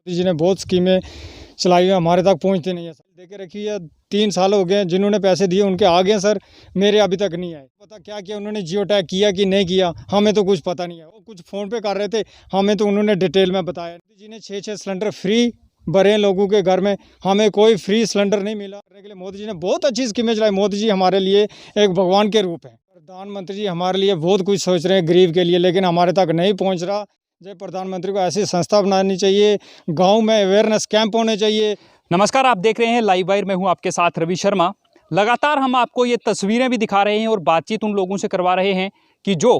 जी ने बहुत स्कीमें चलाई है, हमारे तक पहुंचती नहीं है सर। देके रखी है, 3 साल हो गए, जिन्होंने पैसे दिए उनके आ गए सर, मेरे अभी तक नहीं आए। पता क्या किया उन्होंने, जियो टैग किया कि नहीं किया, हमें तो कुछ पता नहीं है। वो कुछ फ़ोन पे कर रहे थे, हमें तो उन्होंने डिटेल में बताया। जी ने 6-6 सिलेंडर फ्री भरे लोगों के घर में, हमें कोई फ्री सिलेंडर नहीं मिला। करने के लिए मोदी जी ने बहुत अच्छी स्कीमें चलाई। मोदी जी हमारे लिए एक भगवान के रूप हैं। प्रधानमंत्री जी हमारे लिए बहुत कुछ सोच रहे हैं गरीब के लिए, लेकिन हमारे तक नहीं पहुँच रहा। जय प्रधानमंत्री को ऐसी संस्था बनानी चाहिए, गांव में अवेयरनेस कैंप होने चाहिए। नमस्कार, आप देख रहे हैं लाइव वायर। मैं हूं आपके साथ रवि शर्मा। लगातार हम आपको ये तस्वीरें भी दिखा रहे हैं और बातचीत उन लोगों से करवा रहे हैं कि जो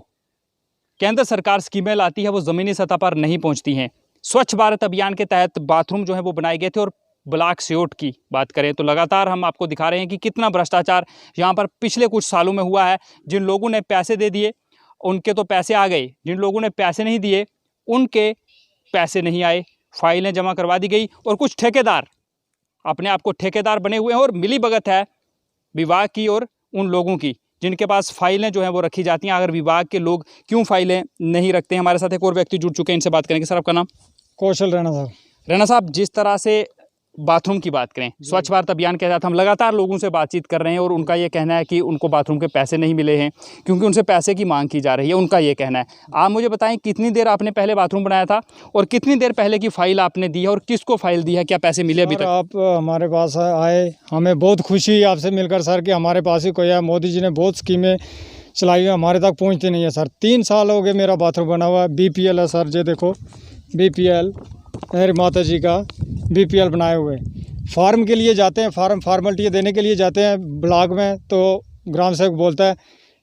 केंद्र सरकार स्कीमें लाती है वो ज़मीनी सतह पर नहीं पहुंचती हैं। स्वच्छ भारत अभियान के तहत बाथरूम जो है वो बनाए गए थे, और ब्लॉक स्योट की बात करें तो लगातार हम आपको दिखा रहे हैं कि कितना भ्रष्टाचार यहाँ पर पिछले कुछ सालों में हुआ है। जिन लोगों ने पैसे दे दिए उनके तो पैसे आ गए, जिन लोगों ने पैसे नहीं दिए उनके पैसे नहीं आए, फाइलें जमा करवा दी गई, और कुछ ठेकेदार अपने आप को ठेकेदार बने हुए हैं। और मिलीभगत है विभाग की और उन लोगों की जिनके पास फाइलें जो हैं वो रखी जाती हैं। अगर विभाग के लोग क्यों फाइलें नहीं रखते हैं? हमारे साथ एक और व्यक्ति जुड़ चुके हैं, इनसे बात करेंगे। सर, आपका नाम? कौशल राणा साहब। राणा साहब, जिस तरह से बाथरूम की बात करें, स्वच्छ भारत अभियान के तहत हम लगातार लोगों से बातचीत कर रहे हैं और उनका ये कहना है कि उनको बाथरूम के पैसे नहीं मिले हैं क्योंकि उनसे पैसे की मांग की जा रही है, उनका ये कहना है। आप मुझे बताएं, कितनी देर आपने पहले बाथरूम बनाया था और कितनी देर पहले की फाइल आपने दी है और किसको फाइल दी है? क्या पैसे मिले अभी तक? आप हमारे पास आए, हमें बहुत खुशी हुई आपसे मिलकर सर कि हमारे पास ही कोई है। मोदी जी ने बहुत स्कीमें चलाई है, हमारे तक पहुँचती नहीं है सर। 3 साल हो गए मेरा बाथरूम बना हुआ है। BPL है सर, ये देखो BPL, मेरी माता जी का BPL बनाए हुए। फार्म के लिए जाते हैं, फार्मलिटी देने के लिए जाते हैं ब्लॉक में, तो ग्राम सेवक बोलता है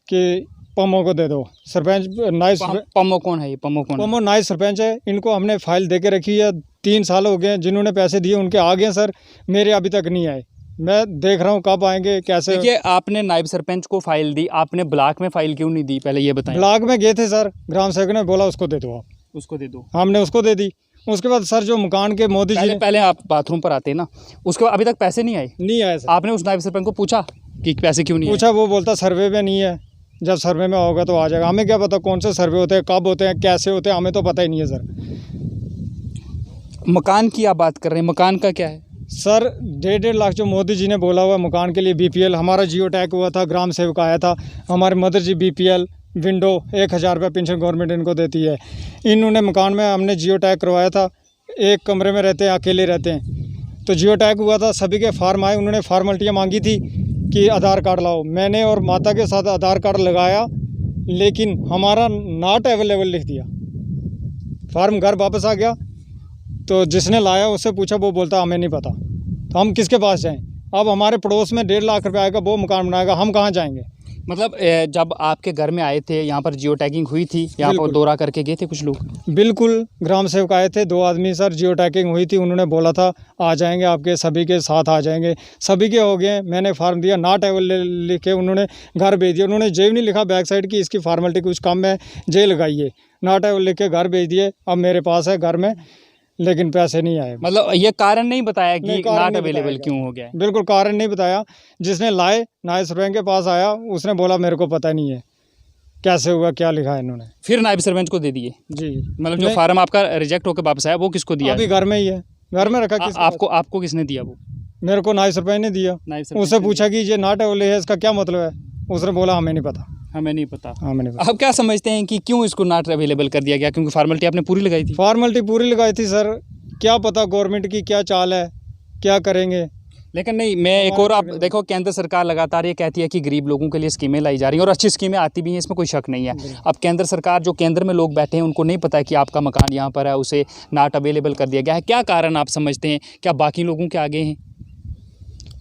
कि पमो को दे दो। सरपंच नाइब पमो कौन है? ये पमो नाइब सरपंच है, इनको हमने फाइल दे के रखी है। 3 साल हो गए, जिन्होंने पैसे दिए उनके आ गए सर, मेरे अभी तक नहीं आए। मैं देख रहा हूँ कब आएंगे, कैसे। देखिए, आपने नायब सरपंच को फाइल दी, आपने ब्लॉक में फाइल क्यों नहीं दी, पहले ये बताएं। ब्लॉक में गए थे सर, ग्राम सेवक ने बोला उसको दे दो, आप उसको दे दो। हमने उसको दे दी। उसके बाद सर जो मकान के मोदी जी पहले आप बाथरूम पर आते हैं ना, उसके बाद अभी तक पैसे नहीं आए सर। आपने उस नायब सरपंच को पूछा कि पैसे क्यों नहीं पूछा, वो बोलता सर्वे में नहीं है, जब सर्वे में होगा तो आ जाएगा। हमें क्या पता कौन से सर्वे होते हैं, कब होते हैं, कैसे होते हैं, हमें तो पता ही नहीं है सर। मकान की आप बात कर रहे हैं, मकान का क्या है सर? 1.5 लाख जो मोदी जी ने बोला हुआ मकान के लिए BPL, हमारा जियो टैग हुआ था, ग्राम सेवक आया था, हमारे मदर जी BPL विंडो 1000 रुपये पेंशन गवर्नमेंट इनको देती है। इन्होंने मकान में हमने जियो टैग करवाया था, एक कमरे में रहते हैं, अकेले रहते हैं, तो जियो टैग हुआ था। सभी के फार्म आए, उन्होंने फार्मलिटियाँ मांगी थी कि आधार कार्ड लाओ। मैंने और माता के साथ आधार कार्ड लगाया, लेकिन हमारा नॉट अवेलेबल लिख दिया। फार्म घर वापस आ गया, तो जिसने लाया उससे पूछा, वो बोलता हमें नहीं पता। तो हम किसके पास जाएं? अब हमारे पड़ोस में 1.5 लाख रुपये आएगा, वो मकान बनाएगा, हम कहाँ जाएंगे? मतलब जब आपके घर में आए थे, यहाँ पर जियो टैगिंग हुई थी, यहाँ पर दौरा करके गए थे कुछ लोग? बिल्कुल, ग्राम सेवक आए थे, 2 आदमी सर, जियो टैगिंग हुई थी, उन्होंने बोला था आ जाएंगे, आपके सभी के साथ आ जाएंगे। सभी के हो गए। मैंने फार्म दिया, नॉट अवेलेबल लिख के उन्होंने घर भेज दिया। उन्होंने जेब नहीं लिखा बैक साइड की, इसकी फार्मेलिटी कुछ कम है, जे लगाइए, नॉट अवेलेबल लिख के घर भेज दिए। अब मेरे पास है घर में, लेकिन पैसे नहीं आए। मतलब ये कारण नहीं बताया कि नॉट अवेलेबल क्यों हो गया? बिल्कुल कारण नहीं बताया। जिसने लाए नायब सरपंच के पास आया, उसने बोला मेरे को पता नहीं है कैसे हुआ, क्या लिखा है इन्होंने। फिर नायब सरपंच को दे दिए जी। मतलब जो फार्म आपका रिजेक्ट होकर वापस आया वो किसको दिया? अभी घर में ही है, घर में रखा। आपको किसने दिया? वो मेरे को नायब सरपंच ने दिया। उससे पूछा कि ये नॉट अवेलेबल है, इसका क्या मतलब है? उसने बोला हमें नहीं पता। हमें नहीं पता। आप क्या समझते हैं कि क्यों इसको नॉट अवेलेबल कर दिया गया? क्योंकि फार्मेलिटी आपने पूरी लगाई थी। फार्मेलिटी पूरी लगाई थी सर, क्या पता गवर्नमेंट की क्या चाल है, क्या करेंगे। लेकिन नहीं, मैं एक और, आप देखो, केंद्र सरकार लगातार ये कहती है कि गरीब लोगों के लिए स्कीमें लाई जा रही हैं और अच्छी स्कीमें आती भी हैं, इसमें कोई शक नहीं है। अब केंद्र सरकार, जो केंद्र में लोग बैठे हैं, उनको नहीं पता है कि आपका मकान यहाँ पर है, उसे नॉट अवेलेबल कर दिया गया है। क्या कारण आप समझते हैं? क्या बाकी लोगों के आगे हैं?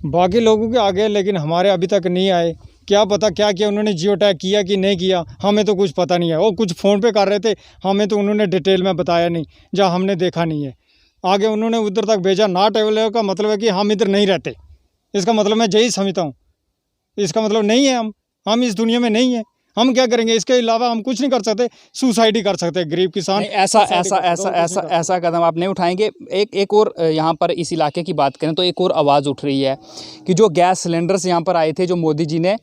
बाकी लोगों के आगे, लेकिन हमारे अभी तक नहीं आए। क्या पता क्या किया उन्होंने, जियो टैग किया कि नहीं किया, हमें तो कुछ पता नहीं है। वो कुछ फ़ोन पे कर रहे थे, हमें तो उन्होंने डिटेल में बताया नहीं, जहाँ हमने देखा नहीं है। आगे उन्होंने उधर तक भेजा। नॉट अवेलेबल का मतलब है कि हम इधर नहीं रहते, इसका मतलब मैं यही समझता हूँ। इसका मतलब नहीं है हम इस दुनिया में नहीं है। हम क्या करेंगे? इसके अलावा हम कुछ नहीं कर सकते, सुसाइड ही कर सकते हैं गरीब किसान। ऐसा कदम आप नहीं उठाएंगे? एक और यहाँ पर इस इलाके की बात करें तो एक और आवाज़ उठ रही है कि जो गैस सिलेंडर्स यहाँ पर आए थे, जो मोदी जी ने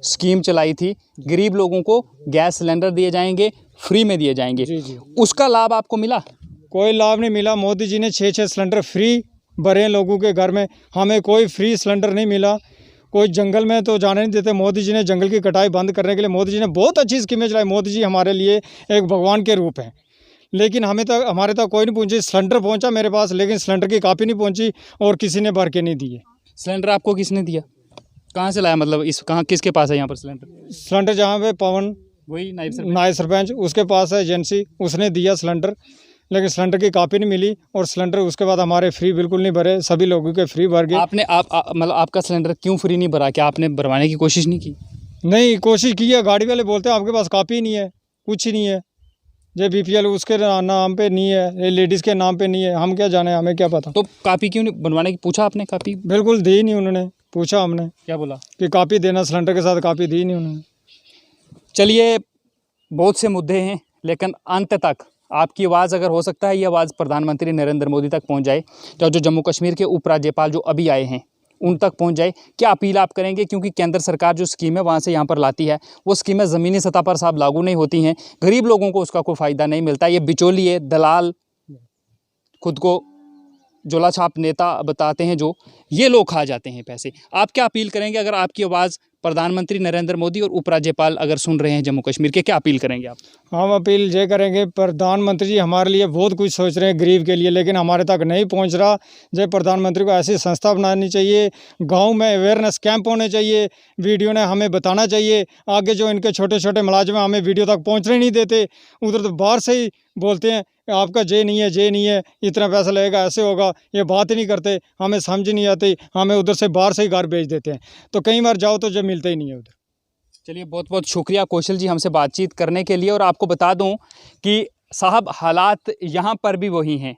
स्कीम चलाई थी, गरीब लोगों को गैस सिलेंडर दिए जाएंगे, फ्री में दिए जाएंगे। जी। उसका लाभ आपको मिला? कोई लाभ नहीं मिला। मोदी जी ने 6-6 सिलेंडर फ्री भरे हैं लोगों के घर में, हमें कोई फ्री सिलेंडर नहीं मिला। कोई जंगल में तो जाने नहीं देते। मोदी जी ने जंगल की कटाई बंद करने के लिए मोदी जी ने बहुत अच्छी स्कीमें चलाई। मोदी जी हमारे लिए एक भगवान के रूप हैं, लेकिन हमारे तक कोई नहीं पहुंची। सिलेंडर पहुंचा मेरे पास, लेकिन सिलेंडर की कापी नहीं पहुंची और किसी ने भर के नहीं दिए। सिलेंडर आपको किसने दिया, कहाँ से लाया, मतलब इस कहाँ किसके पास है यहाँ पर सिलेंडर? सिलेंडर जहाँ पे पवन वही नायब सरपंच उसके पास है एजेंसी, उसने दिया सिलेंडर, लेकिन सिलेंडर की कापी नहीं मिली और सिलेंडर उसके बाद हमारे फ्री बिल्कुल नहीं भरे, सभी लोगों के फ्री भर गए। आपने मतलब आपका सिलेंडर क्यों फ्री नहीं भरा? क्या आपने भरवाने की कोशिश नहीं की? नहीं, कोशिश की है। गाड़ी वाले बोलते हैं आपके पास कापी नहीं है, कुछ ही नहीं है। जो BPL उसके नाम पे नहीं है, लेडीज़ के नाम पे नहीं है, हम क्या जाने, हमें क्या पता। तो कापी क्यों नहीं बनवाने की? पूछा आपने कापी? बिल्कुल दी नहीं उन्होंने। पूछा हमने, क्या बोला? कि कापी देना, सिलेंडर के साथ कापी दी नहीं उन्होंने। चलिए, बहुत से मुद्दे हैं, लेकिन अंत तक आपकी आवाज़, अगर हो सकता है ये आवाज़ प्रधानमंत्री नरेंद्र मोदी तक पहुंच जाए, तो जो जम्मू कश्मीर के उपराज्यपाल जो अभी आए हैं उन तक पहुंच जाए, क्या अपील आप करेंगे? क्योंकि केंद्र सरकार जो स्कीमें वहाँ से यहाँ पर लाती है, वो स्कीमें ज़मीनी सतह पर साहब लागू नहीं होती हैं, गरीब लोगों को उसका कोई फ़ायदा नहीं मिलता। ये बिचौलिए दलाल, खुद को झोला छाप नेता बताते हैं, जो ये लोग खा जाते हैं पैसे। आप क्या अपील करेंगे अगर आपकी आवाज़ प्रधानमंत्री नरेंद्र मोदी और उपराज्यपाल अगर सुन रहे हैं जम्मू कश्मीर के, क्या अपील करेंगे आप? हम अपील ये करेंगे, प्रधानमंत्री जी हमारे लिए बहुत कुछ सोच रहे हैं गरीब के लिए, लेकिन हमारे तक नहीं पहुंच रहा। जब प्रधानमंत्री को ऐसी संस्था बनानी चाहिए, गांव में अवेयरनेस कैंप होने चाहिए, वीडियो ने हमें बताना चाहिए। आगे जो इनके छोटे छोटे मुलाजिम हमें वीडियो तक पहुंचने नहीं देते, उधर तो बाहर से ही बोलते हैं आपका जे नहीं है, इतना पैसा लगेगा, ऐसे होगा, ये बात ही नहीं करते। हमें समझ नहीं आती, हमें उधर से बाहर से ही घर भेज देते हैं, तो कई बार जाओ तो जब मिलते ही नहीं है उधर। चलिए, बहुत बहुत शुक्रिया कौशल जी हमसे बातचीत करने के लिए। और आपको बता दूं कि साहब हालात यहाँ पर भी वही हैं।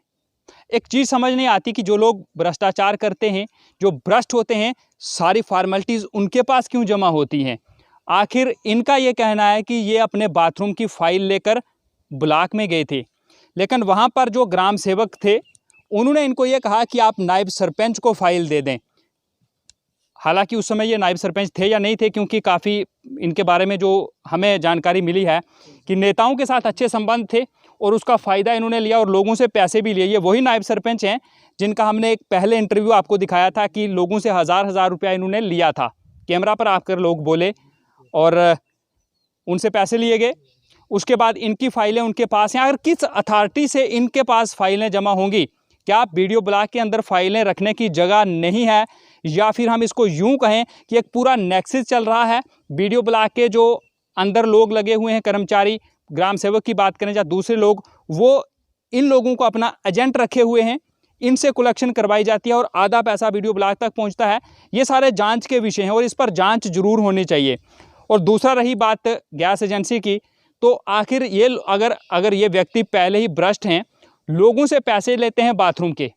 एक चीज़ समझ नहीं आती कि जो लोग भ्रष्टाचार करते हैं, जो भ्रष्ट होते हैं, सारी फॉर्मेलिटीज़ उनके पास क्यों जमा होती हैं? आखिर इनका ये कहना है कि ये अपने बाथरूम की फाइल लेकर ब्लॉक में गए थे, लेकिन वहाँ पर जो ग्राम सेवक थे उन्होंने इनको ये कहा कि आप नायब सरपंच को फाइल दे दें। हालांकि उस समय ये नायब सरपंच थे या नहीं थे, क्योंकि काफ़ी इनके बारे में जो हमें जानकारी मिली है कि नेताओं के साथ अच्छे संबंध थे और उसका फ़ायदा इन्होंने लिया और लोगों से पैसे भी लिए। ये वही नायब सरपंच हैं जिनका हमने एक पहले इंटरव्यू आपको दिखाया था कि लोगों से हज़ार रुपया इन्होंने लिया था, कैमरा पर आकर लोग बोले और उनसे पैसे लिए गए। उसके बाद इनकी फाइलें उनके पास हैं। अगर किस अथॉरिटी से इनके पास फाइलें जमा होंगी? क्या वीडियो ब्लॉक के अंदर फाइलें रखने की जगह नहीं है, या फिर हम इसको यूं कहें कि एक पूरा नेक्सस चल रहा है? वीडियो ब्लॉक के जो अंदर लोग लगे हुए हैं, कर्मचारी, ग्राम सेवक की बात करें या दूसरे लोग, वो इन लोगों को अपना एजेंट रखे हुए हैं, इनसे कलेक्शन करवाई जाती है और आधा पैसा वीडियो ब्लॉक तक पहुंचता है। ये सारे जांच के विषय हैं और इस पर जांच जरूर होनी चाहिए। और दूसरा रही बात गैस एजेंसी की, तो आखिर ये अगर ये व्यक्ति पहले ही भ्रष्ट हैं, लोगों से पैसे लेते हैं बाथरूम के।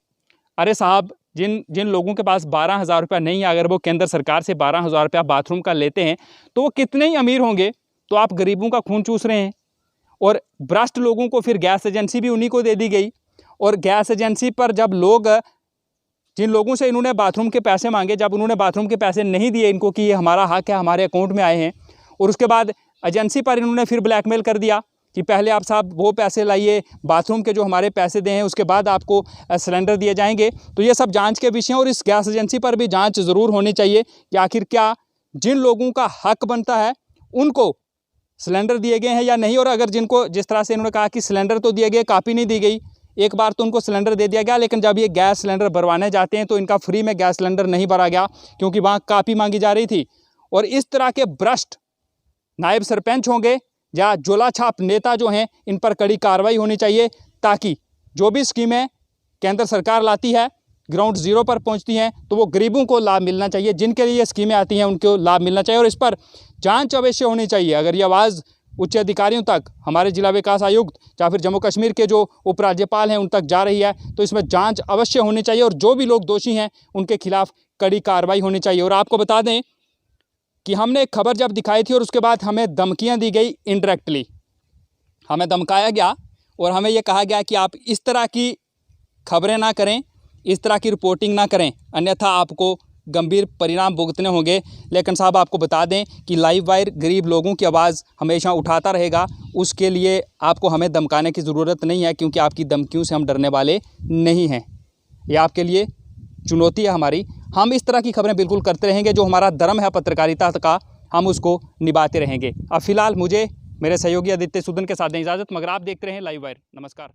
अरे साहब, जिन लोगों के पास 12,000 रुपया नहीं है, अगर वो केंद्र सरकार से 12,000 रुपया बाथरूम का लेते हैं तो वो कितने ही अमीर होंगे। तो आप गरीबों का खून चूस रहे हैं। और भ्रष्ट लोगों को फिर गैस एजेंसी भी उन्हीं को दे दी गई। और गैस एजेंसी पर जब जिन लोगों से इन्होंने बाथरूम के पैसे मांगे, जब उन्होंने बाथरूम के पैसे नहीं दिए इनको कि ये हमारा हक है, हमारे अकाउंट में आए हैं, और उसके बाद एजेंसी पर इन्होंने फिर ब्लैकमेल कर दिया कि पहले आप साहब वो पैसे लाइए, बाथरूम के जो हमारे पैसे दें हैं, उसके बाद आपको सिलेंडर दिए जाएंगे। तो ये सब जांच के विषय हैं और इस गैस एजेंसी पर भी जांच ज़रूर होनी चाहिए कि आखिर क्या जिन लोगों का हक बनता है उनको सिलेंडर दिए गए हैं या नहीं। और अगर जिनको, जिस तरह से इन्होंने कहा कि सिलेंडर तो दिए गए, कापी नहीं दी गई, एक बार तो उनको सिलेंडर दे दिया गया, लेकिन जब ये गैस सिलेंडर भरवाने जाते हैं तो इनका फ्री में गैस सिलेंडर नहीं भरा गया, क्योंकि वहाँ कापी मांगी जा रही थी। और इस तरह के भ्रष्ट नायब सरपंच होंगे या झोला छाप नेता जो हैं, इन पर कड़ी कार्रवाई होनी चाहिए, ताकि जो भी स्कीमें केंद्र सरकार लाती है ग्राउंड जीरो पर पहुंचती हैं तो वो गरीबों को लाभ मिलना चाहिए। जिनके लिए स्कीमें आती हैं उनको लाभ मिलना चाहिए और इस पर जांच अवश्य होनी चाहिए। अगर ये आवाज़ उच्च अधिकारियों तक, हमारे जिला विकास आयुक्त या फिर जम्मू कश्मीर के जो उपराज्यपाल हैं उन तक जा रही है, तो इसमें जांच अवश्य होनी चाहिए और जो भी लोग दोषी हैं उनके खिलाफ कड़ी कार्रवाई होनी चाहिए। और आपको बता दें कि हमने एक खबर जब दिखाई थी और उसके बाद हमें धमकियां दी गई, इनडायरेक्टली हमें धमकाया गया और हमें यह कहा गया कि आप इस तरह की खबरें ना करें, इस तरह की रिपोर्टिंग ना करें, अन्यथा आपको गंभीर परिणाम भुगतने होंगे। लेकिन साहब आपको बता दें कि लाइव वायर गरीब लोगों की आवाज़ हमेशा उठाता रहेगा। उसके लिए आपको हमें धमकाने की ज़रूरत नहीं है, क्योंकि आपकी धमकियों से हम डरने वाले नहीं हैं। ये आपके लिए चुनौती है हमारी। हम इस तरह की खबरें बिल्कुल करते रहेंगे। जो हमारा धर्म है पत्रकारिता का, हम उसको निभाते रहेंगे। अब फिलहाल मुझे मेरे सहयोगी आदित्य सूदन के साथ दें इजाज़त, मगर आप देखते रहें लाइव वायर। नमस्कार।